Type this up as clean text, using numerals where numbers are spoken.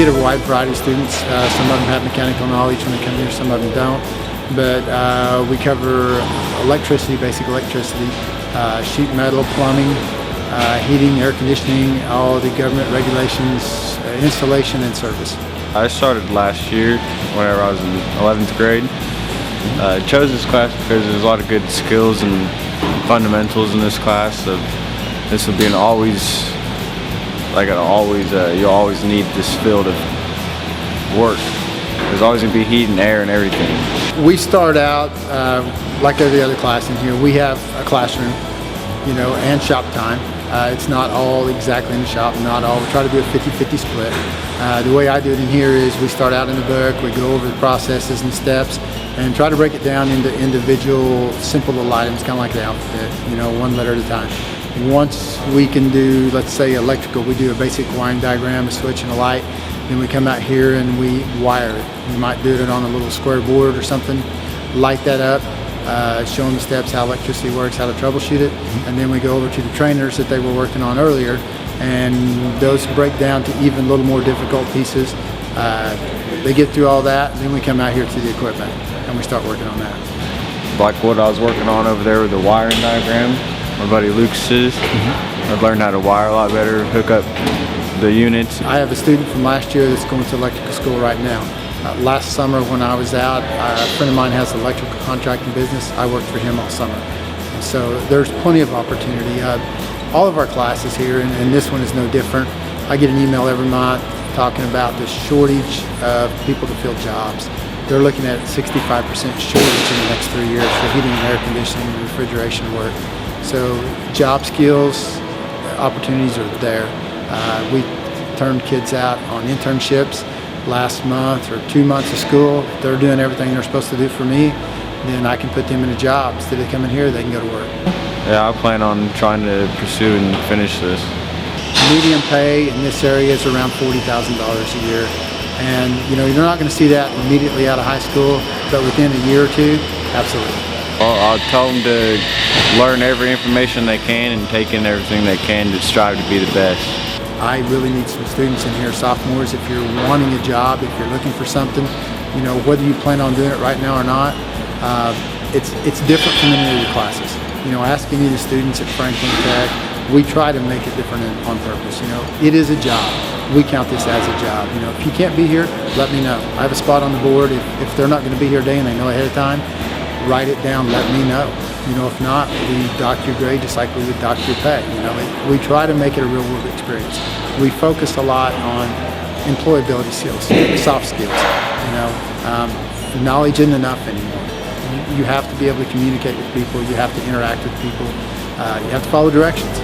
get a wide variety of students. Some of them have mechanical knowledge when they come here, some of them don't. But we cover electricity, basic electricity, sheet metal, plumbing, heating, air conditioning, all the government regulations, installation and service. I started last year whenever I was in 11th grade. Chose this class because there's a lot of good skills and fundamentals in this class. This will be an always, you'll always need this field of work. There's always going to be heat and air and everything. We start out like every other class in here. We have a classroom, and shop time. It's not all exactly in the shop, not all. We try to do a 50-50 split. The way I do it in here is we start out in the book, we go over the processes and steps, and try to break it down into individual, simple little items, kind of like the outfit, one letter at a time. Once we can do, let's say electrical, we do a basic wiring diagram, a switch and a light, then we come out here and we wire it. We might do it on a little square board or something, light that up, show them the steps, how electricity works, how to troubleshoot it, and then we go over to the trainers that they were working on earlier, and those break down to even a little more difficult pieces. They get through all that, and then we come out here to the equipment and we start working on that. Like what I was working on over there with the wiring diagram, my buddy Lucas's. I've learned how to wire a lot better, hook up the units. I have a student from last year that's going to electrical school right now. Last summer when I was out, a friend of mine has an electrical contracting business. I worked for him all summer. So there's plenty of opportunity. All of our classes here, and this one is no different. I get an email every month talking about the shortage of people to fill jobs. They're looking at 65% shortage in the next 3 years for heating and air conditioning and refrigeration work. So job skills, opportunities are there. We turned kids out on internships last month or 2 months of school. If they're doing everything they're supposed to do for me, then I can put them in a job. Instead of coming here, they can go to work. Yeah, I plan on trying to pursue and finish this. Median pay in this area is around $40,000 a year. And you're not going to see that immediately out of high school, but within a year or two, absolutely. Well, I'll tell them to learn every information they can and take in everything they can to strive to be the best. I really need some students in here, sophomores. If you're wanting a job, if you're looking for something, whether you plan on doing it right now or not, it's different from any of the classes. Ask any of the students at Franklin Tech, we try to make it different on purpose. It is a job. We count this as a job. If you can't be here, let me know. I have a spot on the board. If they're not going to be here today and they know ahead of time, write it down, let me know. If not, we dock your grade just like we would dock your pay. We try to make it a real world experience. We focus a lot on employability skills, soft skills. Knowledge isn't enough anymore. You have to be able to communicate with people. You have to interact with people. You have to follow directions.